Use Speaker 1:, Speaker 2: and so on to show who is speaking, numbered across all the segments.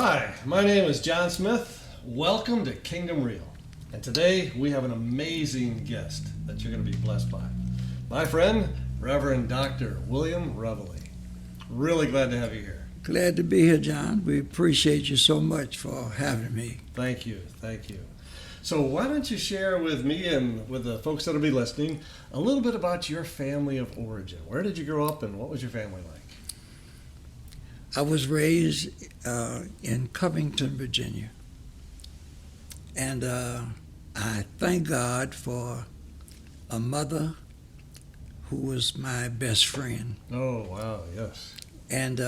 Speaker 1: Hi, my name is John Smith. Welcome to Kingdom Real. And today we have an amazing guest that you're going to be blessed by. My friend, Reverend Dr. William Revely. Really glad to have you here.
Speaker 2: Glad to be here, John. We appreciate you so much for having me.
Speaker 1: Thank you. So why don't you share with me and with the folks that will be listening a little bit about your family of origin. Where did you grow up and what was your family like?
Speaker 2: I was raised in Covington, Virginia. And I thank God for a mother who was my best friend.
Speaker 1: Oh, wow, yes.
Speaker 2: And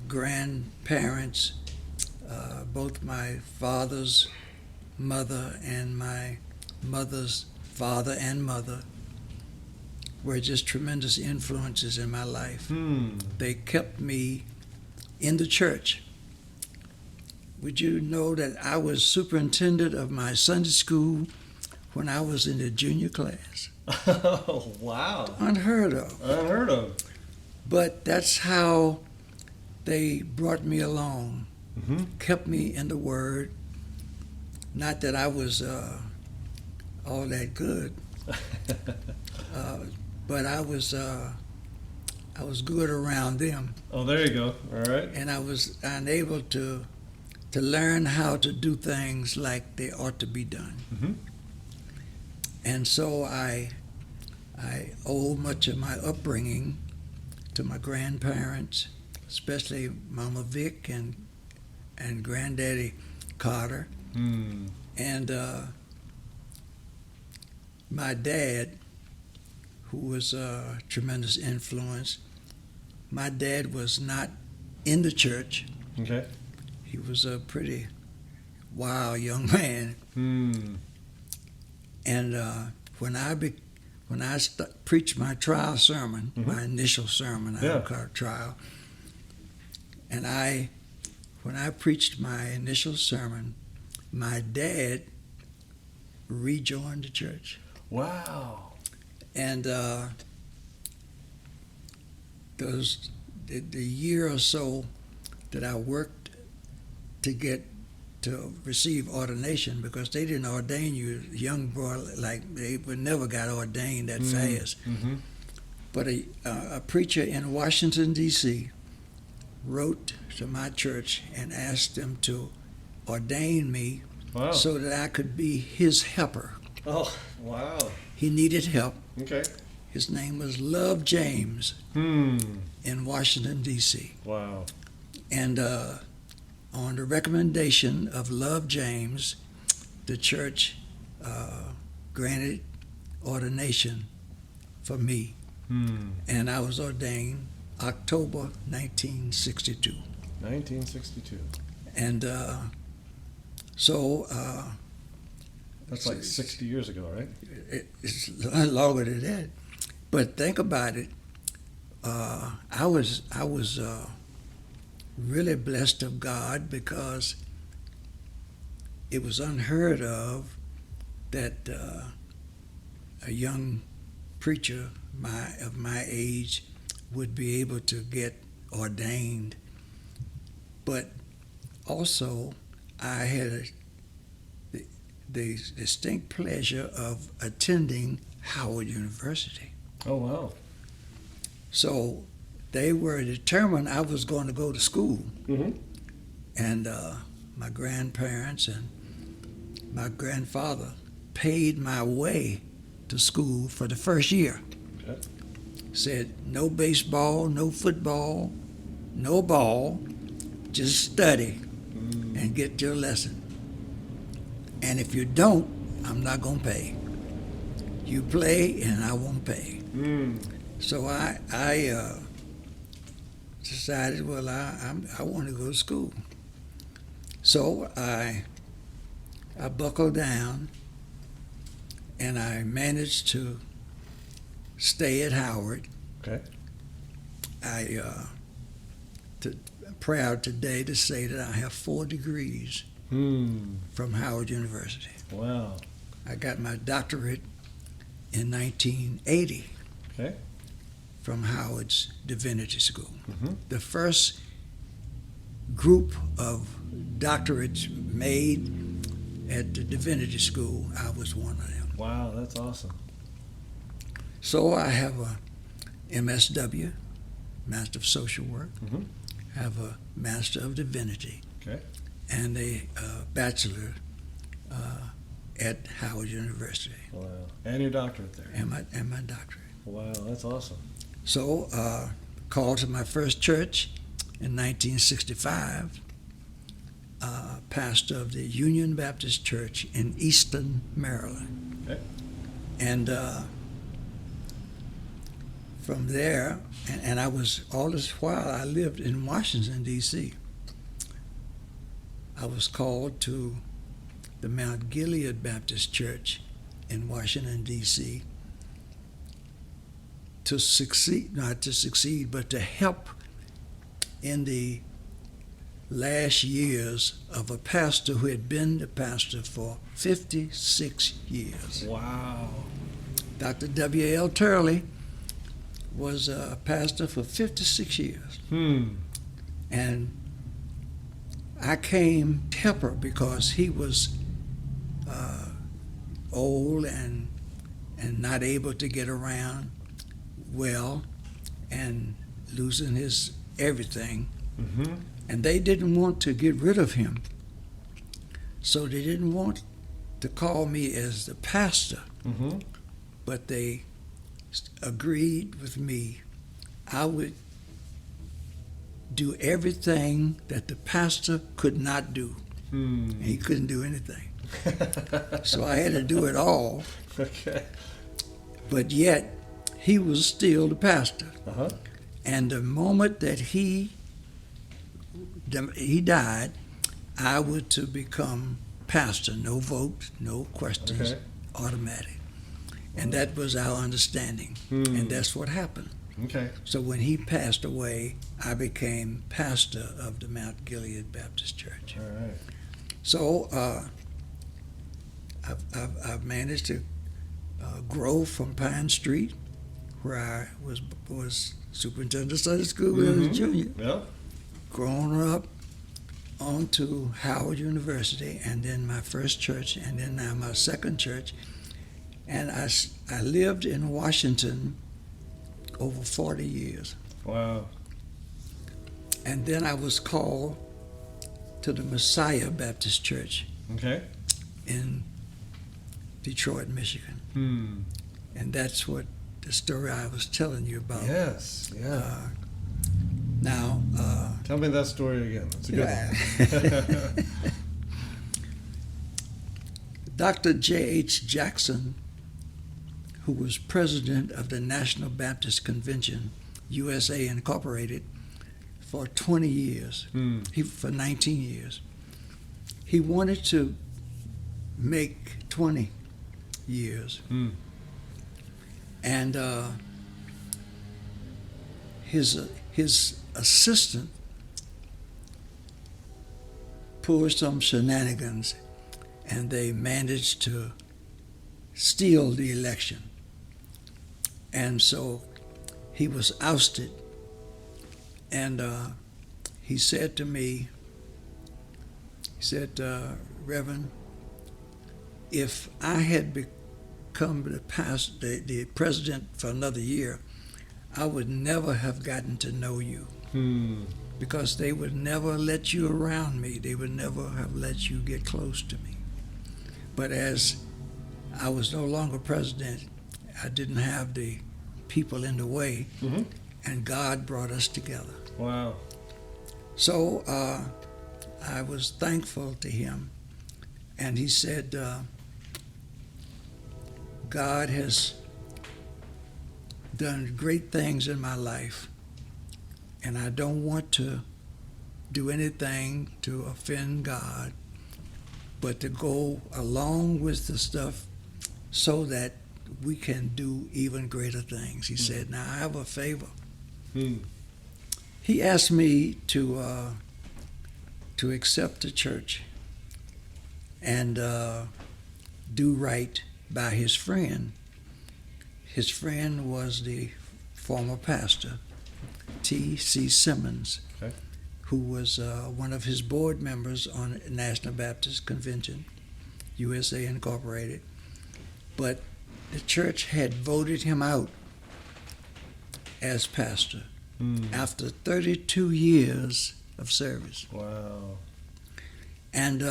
Speaker 2: grandparents, both my father's mother and my mother's father and mother were just tremendous influences in my life. They kept me in the church. Would you know that I was superintendent of my Sunday school when I was in the junior class?
Speaker 1: Oh, wow.
Speaker 2: Unheard of.
Speaker 1: Unheard of.
Speaker 2: But that's how they brought me along, kept me in the Word. Not that I was all that good, but I was good around them.
Speaker 1: Oh, there you go. All right.
Speaker 2: And I was unable to learn how to do things like they ought to be done. And so I owe much of my upbringing to my grandparents, especially Mama Vic and Granddaddy Carter. And my dad, who was a tremendous influence. My dad was not in the church.
Speaker 1: Okay.
Speaker 2: He was a pretty wild young man. And when I preached my trial sermon, my initial sermon, I called trial, and when I preached my initial sermon, my dad rejoined the church.
Speaker 1: Wow.
Speaker 2: And the year or so that I worked to receive ordination, because they didn't ordain you young boy, like they would never got ordained that fast. But a preacher in Washington, D.C. wrote to my church and asked them to ordain me so that I could be his helper.
Speaker 1: Oh, wow.
Speaker 2: He needed help.
Speaker 1: Okay.
Speaker 2: His name was Love James in Washington, D.C.
Speaker 1: Wow.
Speaker 2: And on the recommendation of Love James, the church granted ordination for me. And I was ordained October 1962.
Speaker 1: 1962.
Speaker 2: And so...
Speaker 1: That's like 60 years ago, right?
Speaker 2: It's a lot longer than that. But think about it. I was really blessed of God, because it was unheard of that a young preacher of my age would be able to get ordained. But also, I had the distinct pleasure of attending Howard University.
Speaker 1: Oh, wow.
Speaker 2: So they were determined I was going to go to school. And my grandparents and my grandfather paid my way to school for the first year.
Speaker 1: Okay.
Speaker 2: Said, no baseball, no football, no ball, just study and get your lesson. And if you don't, I'm not going to pay. You play and I won't pay. So I decided, well, I want to go to school. So I buckled down and I managed to stay at Howard.
Speaker 1: Okay.
Speaker 2: Proud today to say that I have 4 degrees from Howard University.
Speaker 1: Wow.
Speaker 2: I got my doctorate in 1980 from Howard's Divinity School. The first group of doctorates made at the divinity school. I was one of them.
Speaker 1: Wow, that's awesome.
Speaker 2: So I have a MSW, Master of Social Work.
Speaker 1: Mm-hmm.
Speaker 2: I have a Master of Divinity.
Speaker 1: Okay.
Speaker 2: And a Bachelor at Howard University.
Speaker 1: Wow. And your doctorate there.
Speaker 2: And my doctorate.
Speaker 1: Wow, that's awesome.
Speaker 2: So, called to my first church in 1965, pastor of the Union Baptist Church in Easton, Maryland.
Speaker 1: Okay.
Speaker 2: And from there, and I was, all this while, I lived in Washington, D.C. I was called to the Mount Gilead Baptist Church in Washington, D.C. to succeed, not to succeed, but to help in the last years of a pastor who had been the pastor for 56 years.
Speaker 1: Wow.
Speaker 2: Dr. W.L. Turley was a pastor for 56 years. And I came to help her because he was old and not able to get around well and losing his everything.
Speaker 1: Mm-hmm.
Speaker 2: And they didn't want to get rid of him. So they didn't want to call me as the pastor.
Speaker 1: Mm-hmm.
Speaker 2: But they agreed with me. I would do everything that the pastor could not do. He couldn't do anything. So I had to do it all.
Speaker 1: Okay.
Speaker 2: But yet, he was still the pastor.
Speaker 1: Uh-huh.
Speaker 2: And the moment that he died, I was to become pastor. No vote, no questions,
Speaker 1: Okay.
Speaker 2: automatic. And that was our understanding. And that's what happened.
Speaker 1: Okay.
Speaker 2: So when he passed away, I became pastor of the Mount Gilead Baptist Church.
Speaker 1: All right.
Speaker 2: So I've managed to grow from Pine Street, where I was superintendent of Sunday school when I was a junior,
Speaker 1: Yeah.
Speaker 2: grown up onto Howard University, and then my first church, and then now my second church. And I lived in Washington over 40 years.
Speaker 1: Wow.
Speaker 2: And then I was called to the Messiah Baptist Church
Speaker 1: Okay.
Speaker 2: in Detroit, Michigan. And that's what the story I was telling you about.
Speaker 1: Yes. Yeah.
Speaker 2: Now,
Speaker 1: Tell me that story again. It's a good one.
Speaker 2: Dr. J.H. Jackson, who was president of the National Baptist Convention, USA Incorporated, for 20 years, for 19 years. He wanted to make 20 years. And his assistant pulled some shenanigans, and they managed to steal the election. And so he was ousted. And he said to me, he said, Reverend, if I had become the president for another year, I would never have gotten to know you. Because they would never let you around me. They would never have let you get close to me. But as I was no longer president, I didn't have the people in the way, and God brought us together.
Speaker 1: Wow.
Speaker 2: So I was thankful to him, and he said, God has done great things in my life, and I don't want to do anything to offend God, but to go along with the stuff so that we can do even greater things. He said, now I have a favor. He asked me to accept the church and do right by his friend. His friend was the former pastor, T.C. Simmons,
Speaker 1: Okay.
Speaker 2: who was one of his board members on National Baptist Convention, USA Incorporated. But the church had voted him out as pastor after 32 years of service.
Speaker 1: Wow.
Speaker 2: And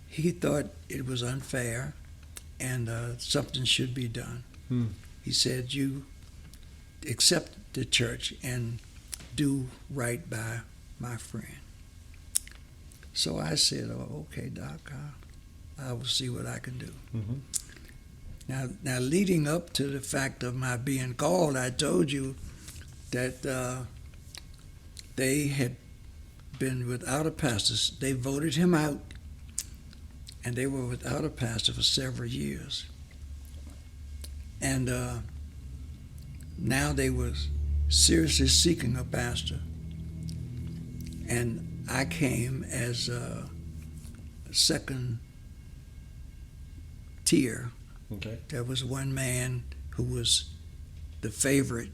Speaker 2: he thought it was unfair and something should be done. He said, you accept the church and do right by my friend. So I said, oh, okay, Doc, I will see what I can do. Now, leading up to the fact of my being called, I told you that they had been without a pastor. They voted him out, and they were without a pastor for several years. And now they were seriously seeking a pastor. And I came as a second tier.
Speaker 1: Okay.
Speaker 2: There was one man who was the favorite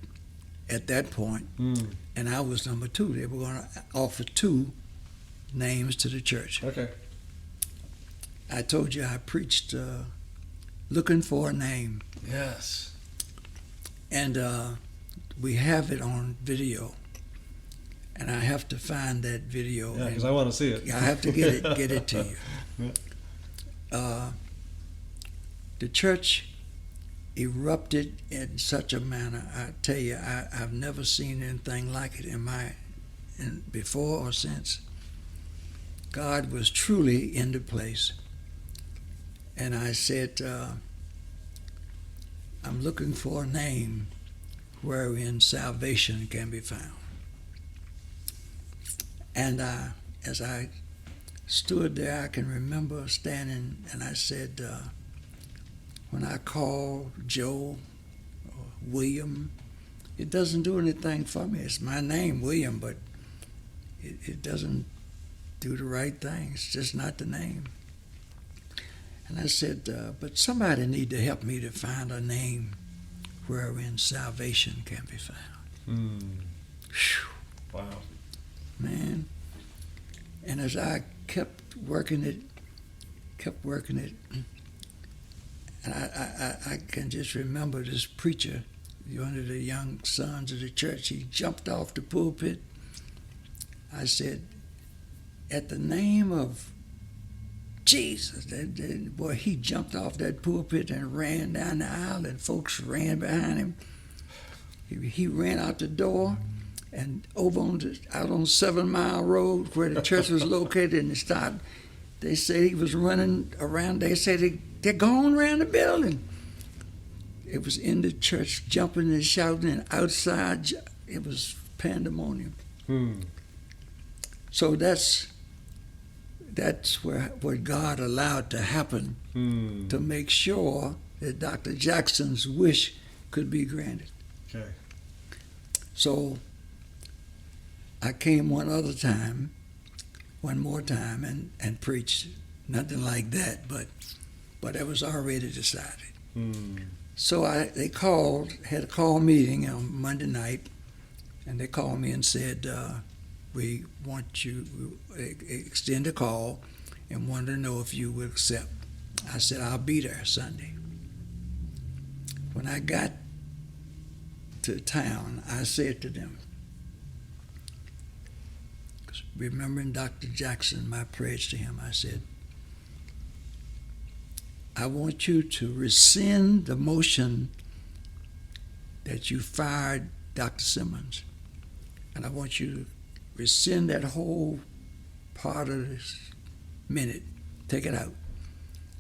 Speaker 2: at that point, and I was number two. They were going to offer two names to the church.
Speaker 1: Okay.
Speaker 2: I told you I preached looking for a name,
Speaker 1: Yes.
Speaker 2: and we have it on video, and I have to find that video.
Speaker 1: Yeah, because I want to see it.
Speaker 2: I have to get it to you. The church erupted in such a manner. I tell you, I've never seen anything like it before or since. God was truly in the place. And I said, I'm looking for a name wherein salvation can be found. And as I stood there, I can remember standing, and I said, when I call Joe or William, it doesn't do anything for me. It's my name, William, but it doesn't do the right thing. It's just not the name. And I said, but somebody need to help me to find a name wherein salvation can be found. Whew.
Speaker 1: Wow.
Speaker 2: Man. And as I kept working it, and I can just remember this preacher, one of the young sons of the church. He jumped off the pulpit. I said, at the name of Jesus, boy, he jumped off that pulpit and ran down the aisle, and folks ran behind him. He ran out the door and over out on 7 Mile Road where the church was located, and they said he was running around. They said they're going around the building. It was in the church, jumping and shouting, and outside it was pandemonium. So that's what God allowed to happen to make sure that Dr. Jackson's wish could be granted.
Speaker 1: Okay.
Speaker 2: So I came one more time, and preached. Nothing like that, but it was already decided. So they had a call meeting on Monday night, and they called me and said, we want you to extend a call and wanted to know if you would accept. I said, I'll be there Sunday. When I got to town, I said to them, remembering Dr. Jackson, my prayers to him, I said, I want you to rescind the motion that you fired Dr. Simmons. And I want you to rescind that whole part of this minute, take it out.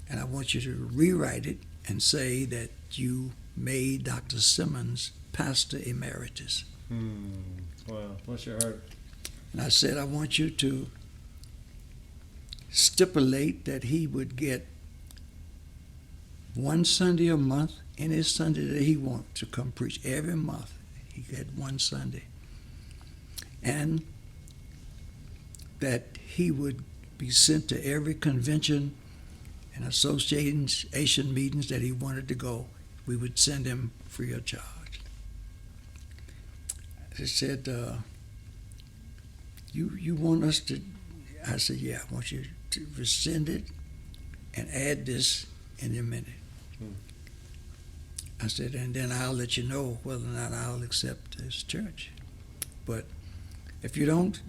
Speaker 2: And I want you to rewrite it and say that you made Dr. Simmons pastor emeritus.
Speaker 1: Wow, bless your heart.
Speaker 2: And I said, I want you to stipulate that he would get one Sunday a month, any Sunday that he wants to come preach. Every month he had one Sunday. And that he would be sent to every convention and association meetings that he wanted to go. We would send him free of charge. I said, you want us to? I said, yeah, I want you to rescind it and add this in a minute. I said, and then I'll let you know whether or not I'll accept this church. But if you don't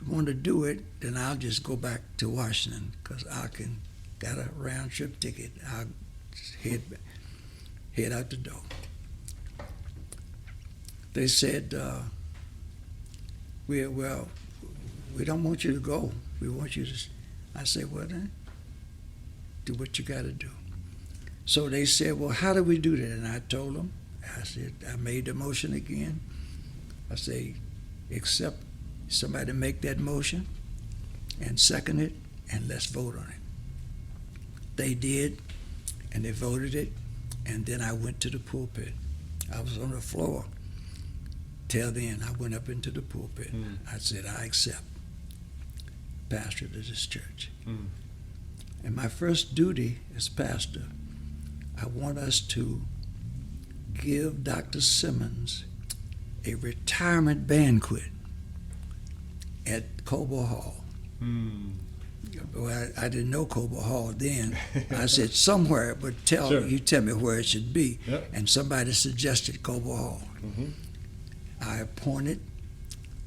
Speaker 2: want to do it, then I'll just go back to Washington because got a round trip ticket. I'll just head out the door. They said, we don't want you to go. We want you to. I said, well then, do what you got to do. So they said, well, how do we do that? And I told them, I said, I made the motion again. I say, accept, somebody make that motion and second it, and let's vote on it. They did, and they voted it, and then I went to the pulpit. I was on the floor. Till then, I went up into the pulpit. I said, I accept pastor to this church. And my first duty as pastor, I want us to give Dr. Simmons a retirement banquet at Cobo Hall. Well, I didn't know Cobo Hall then. I said somewhere, but
Speaker 1: Sure.
Speaker 2: you tell me where it should be.
Speaker 1: Yep.
Speaker 2: And somebody suggested Cobo Hall. I appointed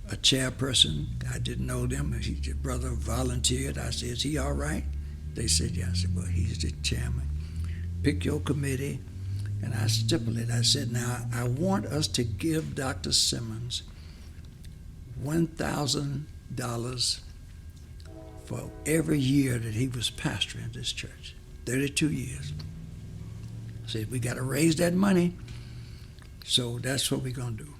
Speaker 2: a chairperson. I didn't know them. His brother volunteered. I said, is he all right? They said, yeah. I said, well, he's the chairman. Pick your committee. And I stipulated, I said, now, I want us to give Dr. Simmons $1,000 for every year that he was pastoring this church, 32 years. I said, we got to raise that money, so that's what we're going to do.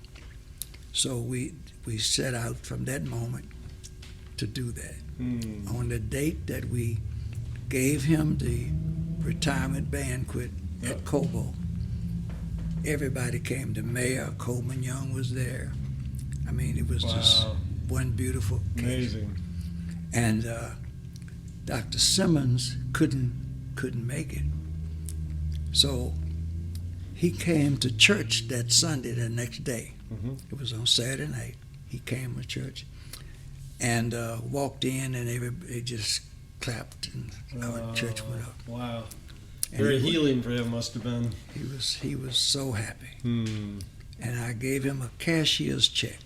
Speaker 2: So we set out from that moment to do that. On the date that we gave him the retirement banquet at Cobo, everybody came. The mayor, Coleman Young, was there. I mean, it was just one beautiful occasion.
Speaker 1: Amazing.
Speaker 2: And Dr. Simmons couldn't make it. So he came to church that Sunday, the next day. It was on Saturday night. He came to church and walked in, and everybody just clapped, and our church went up.
Speaker 1: Wow.
Speaker 2: And
Speaker 1: Very healing for him must have been.
Speaker 2: He was so happy. And I gave him a cashier's check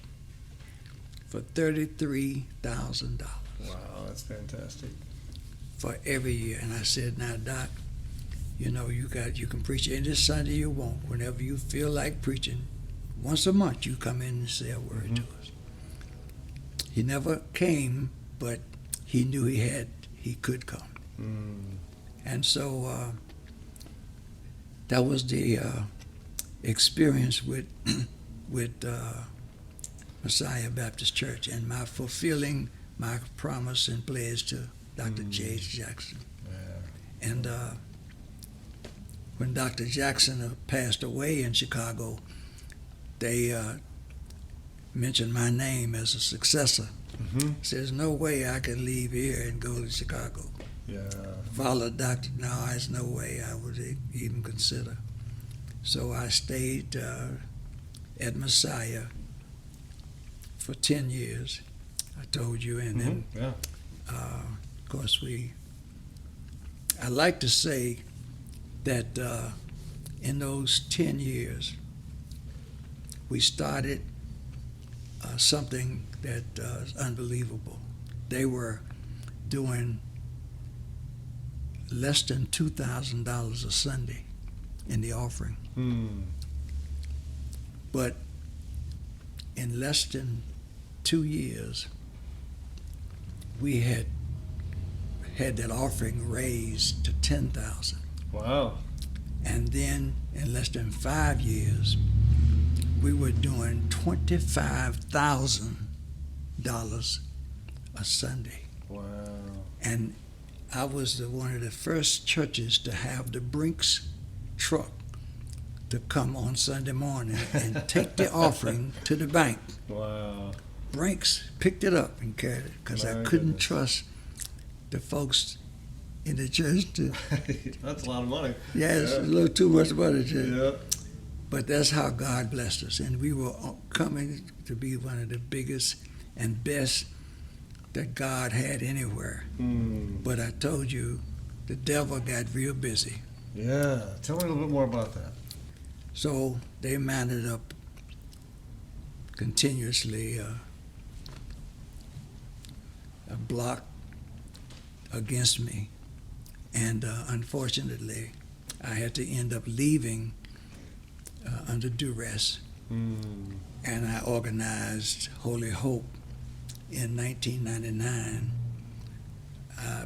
Speaker 2: for $33,000.
Speaker 1: Wow, that's fantastic.
Speaker 2: For every year. And I said, now, Doc, you know, you can preach any Sunday you want. Whenever you feel like preaching, once a month you come in and say a word to us. He never came, but he knew he could come. And so that was the experience with Messiah Baptist Church, and my fulfilling my promise and pledge to Dr. J.H. Jackson.
Speaker 1: Yeah.
Speaker 2: And when Dr. Jackson passed away in Chicago, they mentioned my name as a successor. There's no way I could leave here and go to Chicago.
Speaker 1: Yeah.
Speaker 2: Follow Dr. No, there's no way I would even consider. So I stayed at Messiah for 10 years. I told you, and then, of course, I like to say that in those 10 years, we started something that is unbelievable. They were doing less than $2,000 a Sunday in the offering. But in less than 2 years, we had that offering raised to $10,000.
Speaker 1: Wow.
Speaker 2: And then in less than 5 years, we were doing $25,000 a Sunday.
Speaker 1: Wow.
Speaker 2: And I was one of the first churches to have the Brinks truck to come on Sunday morning and take the offering to the bank.
Speaker 1: Wow.
Speaker 2: Brinks picked it up and carried it because I couldn't trust the folks in the church to.
Speaker 1: That's a lot of money.
Speaker 2: Yeah, it's a little too much money.
Speaker 1: Yeah.
Speaker 2: But that's how God blessed us, and we were coming to be one of the biggest and best that God had anywhere. But I told you, the devil got real busy.
Speaker 1: Yeah. Tell me a little bit more about that.
Speaker 2: So they mounted up continuously a block against me. And unfortunately, I had to end up leaving under duress. And I organized Holy Hope in 1999.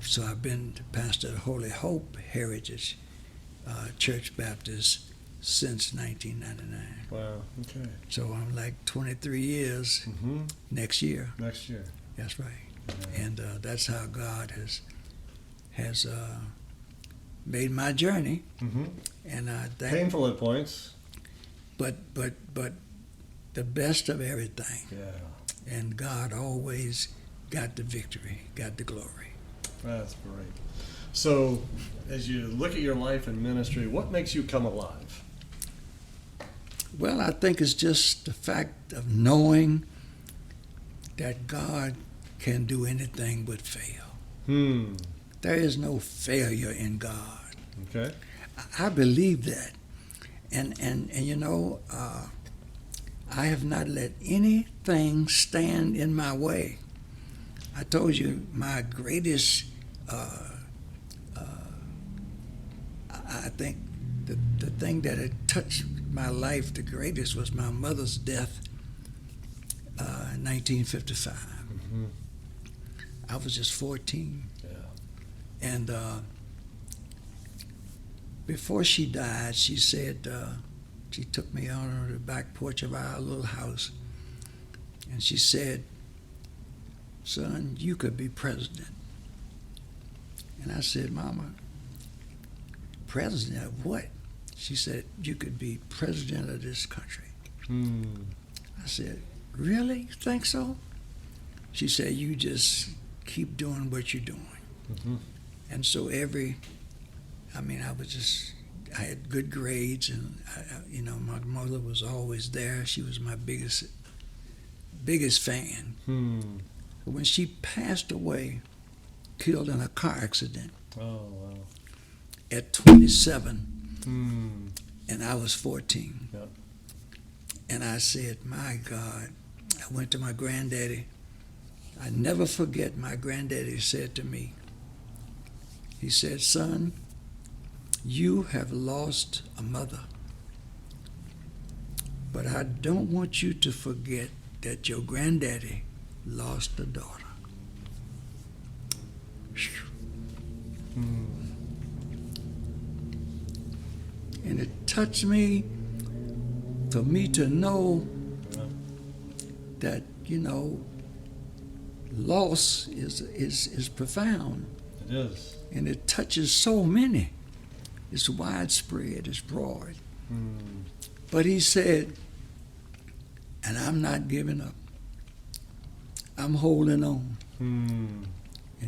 Speaker 2: So I've been pastor of Holy Hope Heritage Church Baptist since 1999.
Speaker 1: Wow. Okay.
Speaker 2: So I'm like 23 years next year.
Speaker 1: Next year.
Speaker 2: That's right.
Speaker 1: Yeah.
Speaker 2: And that's how God has made my journey. And I think,
Speaker 1: Painful at points.
Speaker 2: but the best of everything.
Speaker 1: Yeah.
Speaker 2: And God always got the victory, got the glory.
Speaker 1: That's great. So, as you look at your life and ministry, what makes you come alive?
Speaker 2: Well, I think it's just the fact of knowing that God can do anything but fail. There is no failure in God.
Speaker 1: Okay.
Speaker 2: I believe that. And you know, I have not let anything stand in my way. I told you my greatest, I think the thing that had touched my life the greatest was my mother's death in 1955. I was just 14.
Speaker 1: Yeah.
Speaker 2: And before she died, she said, she took me out on the back porch of our little house, and she said, "Son, you could be president." And I said, "Mama, president of what?" She said, "You could be president of this country." I said, "Really? You think so?" She said, "You just keep doing what you're doing." And so I had good grades, and my mother was always there. She was my biggest fan. When she passed away, killed in a car accident at 27, and I was 14.
Speaker 1: Yep.
Speaker 2: And I said, "My God," I went to my granddaddy. I never forget my granddaddy said to me, he said, "Son, you have lost a mother, but I don't want you to forget that your granddaddy lost a daughter." And it touched me for me to know that, loss is profound.
Speaker 1: It is.
Speaker 2: And it touches so many. It's widespread, it's broad. But he said, "And I'm not giving up. I'm holding on." And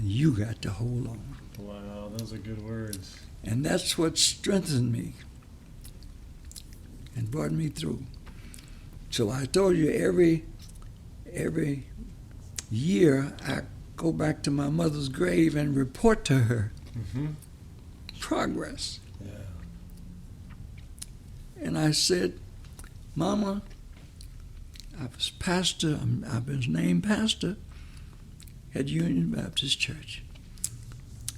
Speaker 2: you got to hold on.
Speaker 1: Wow, those are good words.
Speaker 2: And that's what strengthened me and brought me through. So I told you, every year I go back to my mother's grave and report to her progress.
Speaker 1: Yeah.
Speaker 2: And I said, "Mama, I was pastor, I was named pastor at Union Baptist Church.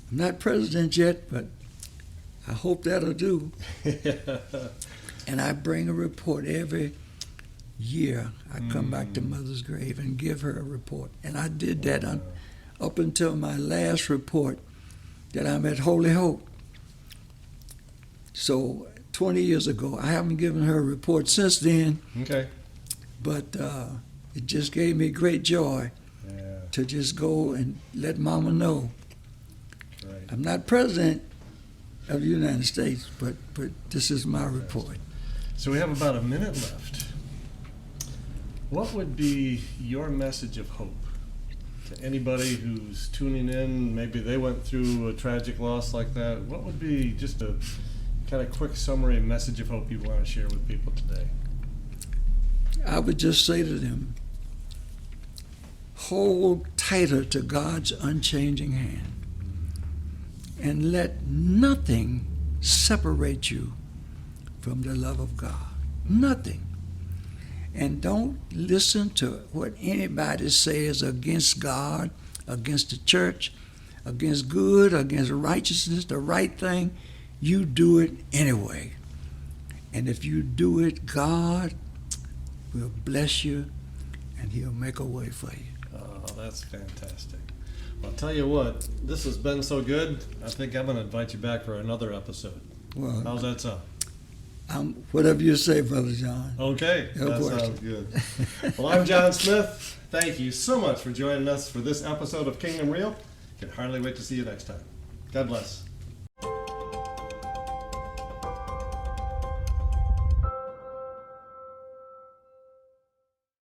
Speaker 2: I'm not president yet, but I hope that'll do." And I bring a report every year. I come back to Mother's grave and give her a report. And I did that up until my last report that I'm at Holy Hope. So 20 years ago, I haven't given her a report since then.
Speaker 1: Okay.
Speaker 2: But it just gave me great joy to just go and let Mama know.
Speaker 1: Right.
Speaker 2: I'm not president of the United States, but this is my report.
Speaker 1: So we have about a minute left. What would be your message of hope to anybody who's tuning in? Maybe they went through a tragic loss like that. What would be just a kind of quick summary message of hope you want to share with people today?
Speaker 2: I would just say to them, hold tighter to God's unchanging hand. And let nothing separate you from the love of God. Nothing. And don't listen to what anybody says against God, against the church, against good, against righteousness, the right thing. You do it anyway. And if you do it, God will bless you and He'll make a way for you.
Speaker 1: Oh, that's fantastic. I'll tell you what, this has been so good, I think I'm going to invite you back for another episode.
Speaker 2: Well,
Speaker 1: How's that sound?
Speaker 2: Whatever you say, Brother John.
Speaker 1: Okay,
Speaker 2: Of
Speaker 1: that
Speaker 2: course.
Speaker 1: sounds good. Well, I'm John Smith. Thank you so much for joining us for this episode of Kingdom Real. Can hardly wait to see you next time. God bless.